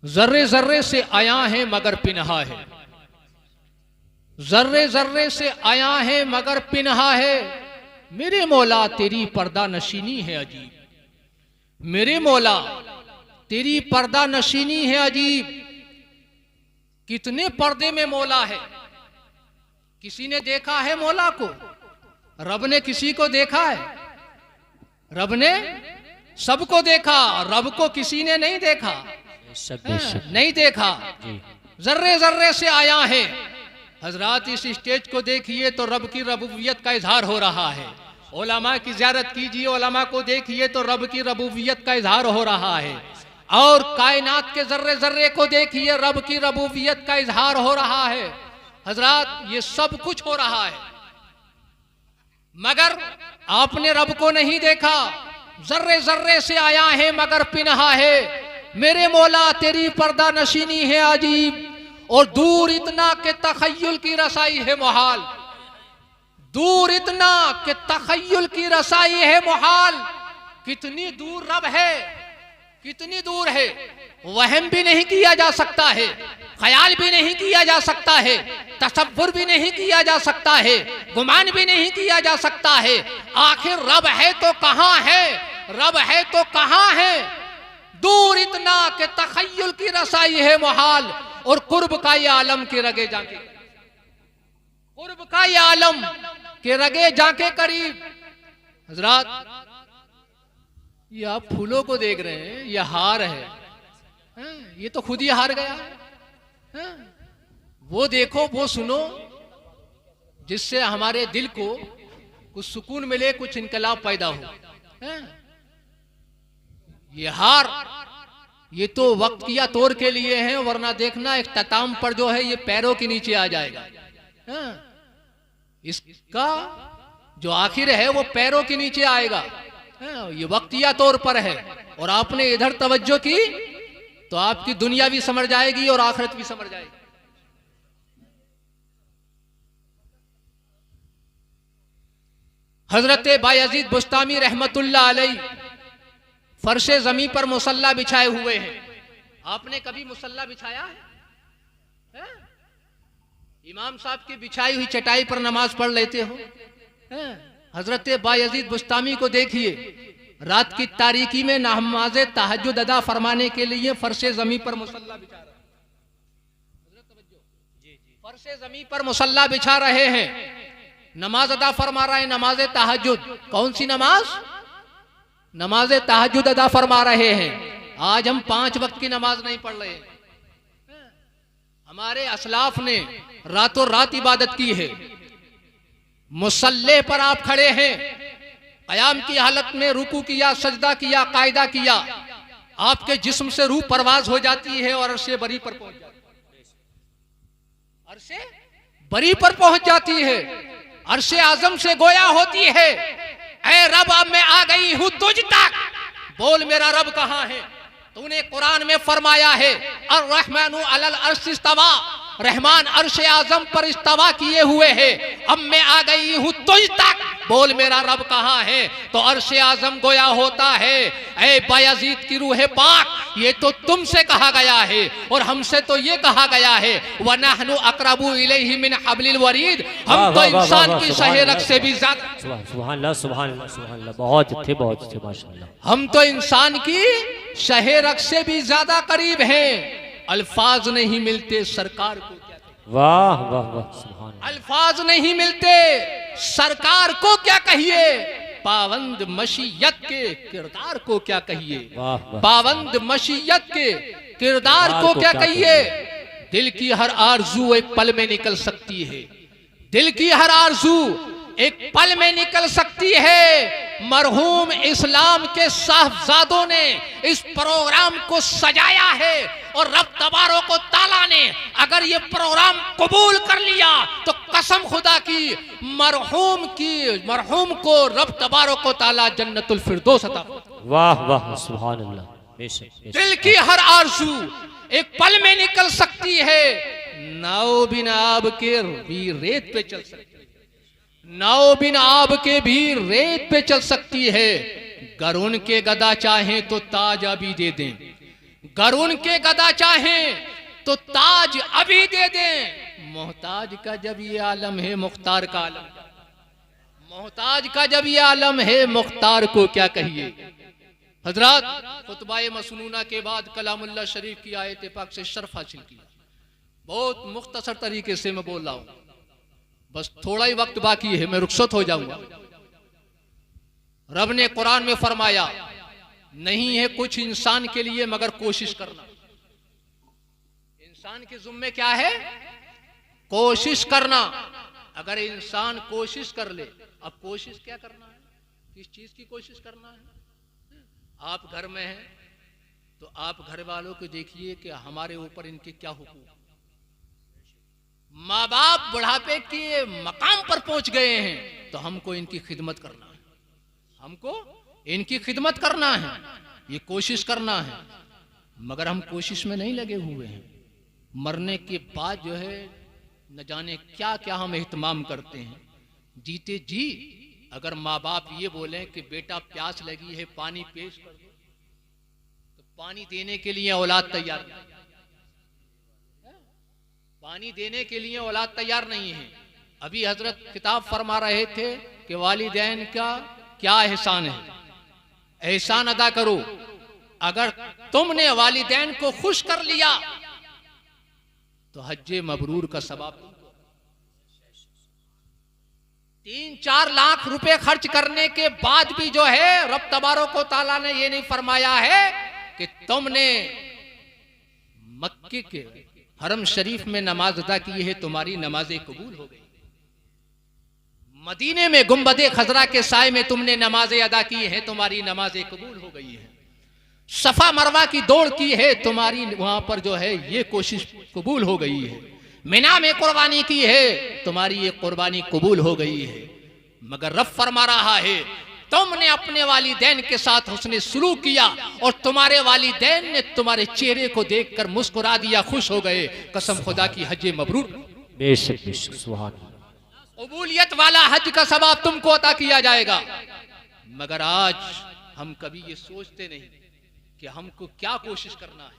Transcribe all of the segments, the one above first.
जर्रे जर्रे से आया है मगर पिन्हा है, जर्रे जर्रे से आया है मगर पिन्हा है। मेरे मौला तेरी पर्दा नशीनी है अजीब, मेरे मौला तेरी पर्दा नशीनी है अजीब। कितने पर्दे में मौला है। किसी ने देखा है मौला को? रब ने किसी को देखा है? रब ने सबको देखा, रब को किसी ने नहीं देखा। नहीं देखा। जर्रे जर्रे से आया है। हजरात इस स्टेज को देखिए तो रब की रबूबियत का इजहार हो रहा है। उलमा की ज़ियारत कीजिए, उलमा को देखिए तो रब की रबूबियत का इजहार हो रहा है। और कायनात के जर्रे जर्रे को देखिए, रब की रबूबियत का इजहार हो रहा है। हजरात ये सब कुछ हो रहा है मगर आपने रब को नहीं देखा। जर्रे जर्रे से आया है मगर पिन्हा है। मेरे मौला तेरी पर्दा नशीनी है अजीब। और दूर इतना के तखय्युल की रसाई है मुहाल, दूर इतना के तखय्युल की रसाई है मुहाल। कितनी दूर रब है, कितनी दूर है। वहम भी नहीं किया जा सकता है, ख्याल भी नहीं किया जा सकता है, तसव्वुर भी नहीं किया जा सकता है, गुमान भी नहीं किया जा सकता है। आखिर रब है तो कहां है, रब है तो कहां है। दूर इतना के तखय्युल की रसाई है मुहाल। और कुर्ब का ये आलम के रगे जाके, कुर्ब का ये आलम के रगे जाके करीब। हजरात ये आप फूलों को देख रहे हैं, ये हार है, ये तो खुद ही हार गया है। वो देखो, वो सुनो जिससे हमारे दिल को कुछ सुकून मिले, कुछ इनकलाब पैदा हो। ये हार ये तो वक्त या तौर के लिए है, वरना देखना इख्तिताम पर जो है ये पैरों के नीचे आ जाएगा। इसका जो आखिर है वो पैरों के नीचे आएगा। ये वक्तिया तौर पर है। और आपने इधर तवज्जो की तो आपकी दुनिया भी समझ जाएगी और आखिरत भी समझ जाएगी। हजरत बायजीद बुस्तामी रहमतुल्लाह अलैह फर्शे जमी पर मुसल्ला बिछाए हुए हैं। आपने कभी मुसल्ला बिछाया है? इमाम साहब की बिछाई हुई चटाई पर नमाज पढ़ लेते हो? हजरत बायजीद बुस्तामी को देखिए, रात की तारीकी में नमाज तहज्जुद अदा फरमाने के लिए फर्शे जमी पर मुसल्ला बिछा रहे हैं। फर्शे जमी पर मुसल्ला बिछा रहे हैं, नमाज अदा फरमा रहे हैं, नमाज तहज्जुद। कौन सी नमाज? नमाज तहज्जुद अदा फरमा रहे हैं। आज हम 5 वक्त की नमाज नहीं पढ़ रहे। हमारे असलाफ ने रातों रात इबादत की है। मुसल्ले पर आप खड़े हैं, कयाम की हालत में रुकू किया, सजदा किया, कायदा किया, आपके जिस्म से रूह परवाज हो जाती है और अर्शे बरी पर पहुंच जाती है। अर्शे बरी पर पहुंच जाती है, अर्शे आजम से गोया होती है, ऐ रब अब मैं आ गई हूं तुझ तक, बोल मेरा रब कहां है। तूने कुरान में फरमाया है अर्रहमानु अलल अर्श इस्तवा, रहमान अर्श आजम पर इस्तवा किए हुए है। अब मैं आ गई हूं तुझ तक, बोल मेरा रब कहां है। तो अर्श आजम गोया होता है ऐ बायजीद की रूह पाक, ये तो तुमसे कहा गया है और हमसे तो ये कहा गया है वनहनु अक़रबु इलैहि मिन हब्लिल वरीद, हम तो इंसान की शह रग से भी ज्यादा। सुभान अल्लाह, सुभान अल्लाह, सुभान अल्लाह। बहुत अच्छे, बहुत अच्छे, माशाअल्लाह। हम तो इंसान की शह रग से भी ज्यादा करीब हैं। अल्फाज नहीं मिलते सरकार को क्या कहिए। वाह वाह वाह, सुभान अल्लाह। अल्फाज नहीं मिलते सरकार को क्या कहिए। पाबंद मशीयत के किरदार को क्या कहिए। पाबंद मशीयत के किरदार को क्या कहिए। दिल की हर आरजू एक पल में निकल सकती है, दिल की हर आरजू एक पल में निकल सकती है। मरहूम इस्लाम के साहबजादों ने इस प्रोग्राम को सजाया है और रब तबारो को ताला ने अगर ये प्रोग्राम कबूल कर लिया तो कसम खुदा की मरहूम को रब तबारो को ताला जन्नतुल फिरदौस अता। वाह वाह, सुभान अल्लाह। बेशक दिल की हर आरज़ू एक पल में निकल सकती है। नाव बिन आब के भी रेत पे चल सकती है, नाव बिन आब के भी रेत पे चल सकती है। गर उनके गदा चाहें तो ताज अभी दे दें, गर उनके गदा चाहें तो ताज अभी दे दें। मोहताज का जब ये आलम है मुख्तार का आलम, मोहताज का जब ये आलम है मुख्तार को क्या कहिए। हजरत खुतबाए मसनूना के बाद कलामुल्लाह शरीफ की आयत पाक से शर्फ हासिल किया। बहुत मुख्तसर तरीके से मैं बोल रहा हूं, बस थोड़ा ही वक्त बाकी है, मैं रुखसत हो जाऊंगा। रब ने कुरान में फरमाया, नहीं है कुछ इंसान के लिए मगर कोशिश करना। इंसान के जुम्मे क्या है? कोशिश करना। अगर इंसान कोशिश कर ले, अब कोशिश क्या करना है? किस चीज की कोशिश करना है? आप घर में हैं तो आप घर वालों को देखिए कि हमारे ऊपर इनके क्या हुकूक। माँ बाप बुढ़ापे के मकाम पर पहुंच गए हैं तो हमको इनकी खिदमत करना है, हमको इनकी खिदमत करना है, ये कोशिश करना है। मगर हम कोशिश में नहीं लगे हुए हैं। मरने के बाद जो है न जाने क्या क्या हम एहतमाम करते हैं। जीते जी अगर माँ बाप ये बोलें कि बेटा प्यास लगी है पानी पेश कर दो, तो पानी देने के लिए औलाद तैयार नहीं, पानी देने के लिए औलाद तैयार नहीं है। अभी हजरत किताब फरमा रहे थे कि वालिदैन का क्या एहसान है, एहसान अदा करो। अगर तुमने वालिदैन को खुश कर लिया तो हज्जे मबरूर का सवाब। 3-4 लाख रुपए खर्च करने के बाद भी जो है रब तबारक व तआला ने ये नहीं फरमाया है कि तुमने मक्के के हरम शरीफ में नमाज अदा की है, तुम्हारी नमाजें कबूल हो गई। मदीने में गुंबदे खजरा के साए में तुमने नमाजें अदा की है, तुम्हारी नमाजें कबूल हो गई है। सफा मरवा की दौड़ की है, तुम्हारी वहां पर जो है ये कोशिश कबूल हो गई है। मिना में कुर्बानी की है, तुम्हारी ये कुर्बानी कबूल हो गई है। मगर रब फरमा रहा है तुमने अपने वालिदैन के साथ हुस्ने सुलूक किया और तुम्हारे वालिदैन ने तुम्हारे चेहरे को देखकर मुस्कुरा दिया, खुश हो गए। कसम खुदा की हज मबरूर। बेशक बेशक सुभान अल्लाह। कबूलियत वाला हज का सवाब तुमको अता किया जाएगा। मगर आज हम कभी ये सोचते नहीं कि हमको क्या कोशिश करना है,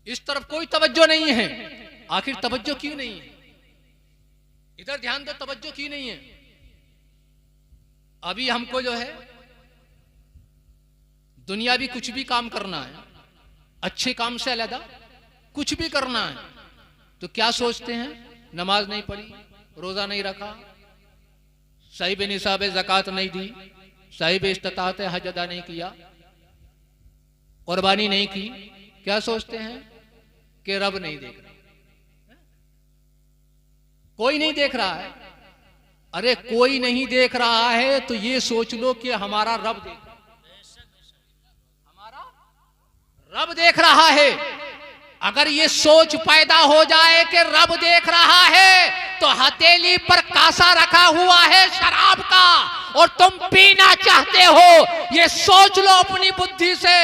इस तरफ कोई तवज्जो नहीं है। आखिर तवज्जो क्यों नहीं है? इधर ध्यान दो, तवज्जो क्यों नहीं है? अभी हमको जो है दुनिया भी कुछ भी काम करना है, अच्छे काम से अलग कुछ भी करना है, तो क्या सोचते हैं? नमाज नहीं पढ़ी, रोजा नहीं रखा, साहिब निसाब ज़कात नहीं दी, साहिब इस्तिताअत हज अदा नहीं किया, कुर्बानी नहीं की। क्या सोचते हैं कि रब नहीं देख रहा, कोई नहीं देख रहा है। अरे कोई नहीं देख रहा है तो ये सोच लो कि हमारा रब देख रहा है, हमारा रब देख रहा है। अगर ये सोच पैदा हो जाए कि रब देख रहा है तो हथेली पर कासा रखा हुआ है शराब का और तुम पीना चाहते हो, ये सोच लो अपनी बुद्धि से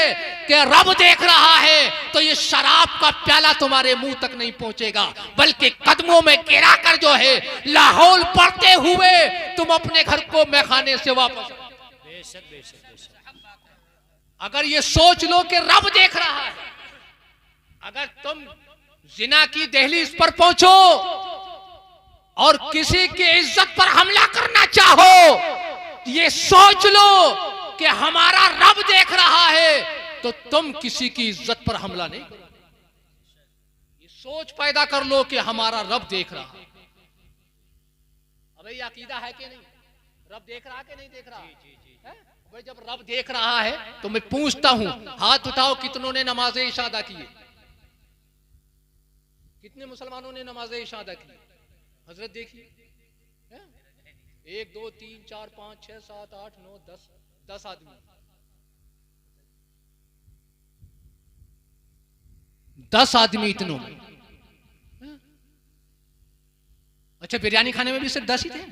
कि रब देख रहा है तो ये शराब का प्याला तुम्हारे मुंह तक नहीं पहुंचेगा, बल्कि कदमों में गिरा कर जो है लाहौल पड़ते हुए तुम अपने घर को मैखाने से वापस। बेशक बेशक बेशक। अगर ये सोच लो कि रब देख रहा है, अगर तुम जिना की दहलीज पर पहुंचो और किसी की इज्जत पर हमला करना चाहो, ये सोच लो कि हमारा रब देख रहा है तो तुम किसी की इज्जत पर हमला नहीं करो। ये सोच पैदा कर लो कि हमारा रब देख रहा है। अबे ये अकीदा है कि नहीं? रब देख रहा है कि नहीं देख रहा? है? भाई जब रब देख रहा है तो मैं पूछता हूं, हाथ उठाओ कितनों ने नमाज इशा अदा की? कितने मुसलमानों ने नमाज इशा अदा की? हजरत देखिए, 1 2 3 4 5 6 7 8 9 10 आदमी, 10 आदमी इतनों में। अच्छा, बिरयानी खाने में भी सिर्फ 10 ही थे?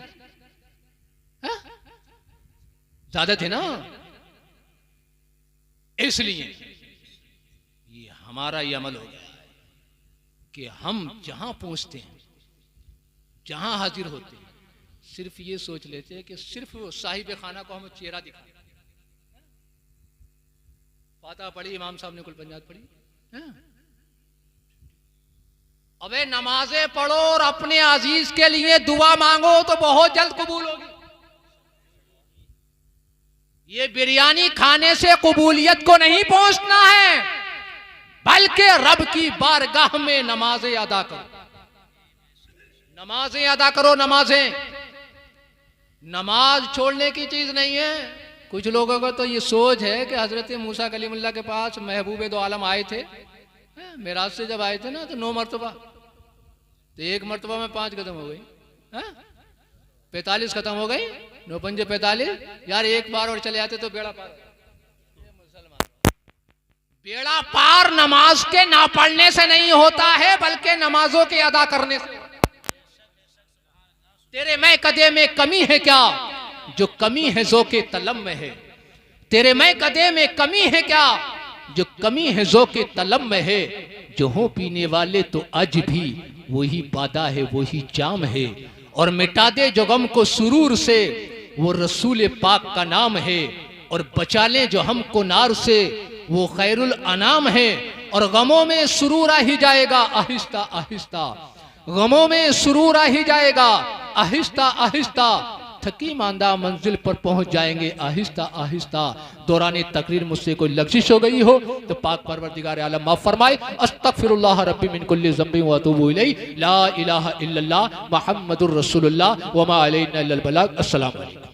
ज्यादा थे ना। इसलिए ये हमारा ये अमल हो गया कि हम जहां पहुंचते हैं, जहां हाजिर होते हैं, सिर्फ ये सोच लेते हैं कि सिर्फ साहिब खाना को हम चेहरा दिखाएं, फातिहा पढ़ी, इमाम साहब ने कुल पंजात पढ़ी। अबे नमाजें पढ़ो और अपने अजीज के लिए दुआ मांगो तो बहुत जल्द कबूल होगी। ये बिरयानी खाने से कबूलियत को नहीं पहुंचना है, बल्कि रब की बारगाह में नमाजें अदा करो, नमाजें अदा करो। नमाज छोड़ने की चीज नहीं है। कुछ लोगों को तो ये सोच है कि हजरत मूसा कलीमुल्लाह के पास महबूब दो आलम आए थे, मेराज से जब आए थे ना, तो 9 मरतबा, तो 1 मरतबा में 5 खत्म हो गई, 45 खत्म हो गई, 9 पंजे 45। यार एक बार और चले आते तो बेड़ा पार। बेड़ा पार नमाज के ना पढ़ने से नहीं होता है, बल्कि नमाजों के अदा करने से। तेरे मैं कदे में कमी है क्या, जो कमी है ज़ौक़े तलब में है। तेरे मैं कदे में कमी है क्या, जो कमी है ज़ौक़े तलब में है। जो हो पीने वाले तो आज भी वही बादा है, वही जाम है। और मिटा दे जो गम को सुरूर से, वो रसूल पाक का नाम है। और बचा ले जो हमको नार से, वो खैरुल अनाम है। और गमों में सुरूर आ ही जाएगा आहिस्ता आहिस्ता, गमों में सुरूर आ ही जाएगा आहिस्ता आहिस्ता। थकी मांदा मंजिल पर पहुंच जाएंगे आहिस्ता आहिस्ता। दौरान तकरीर मुझसे कोई लग़्ज़िश हो गई हो तो पाक परवरदिगार आलम माफ फरमाए। अस्तगफिरुल्लाह रब्बी मिन कुल्लि ज़ंबिन व अतूबु इलैहि। ला इलाहा इल्लल्लाह मुहम्मदुर रसूलुल्लाह व मा अलैना इल्लल बलाग। अस्सलामु अलैकुम।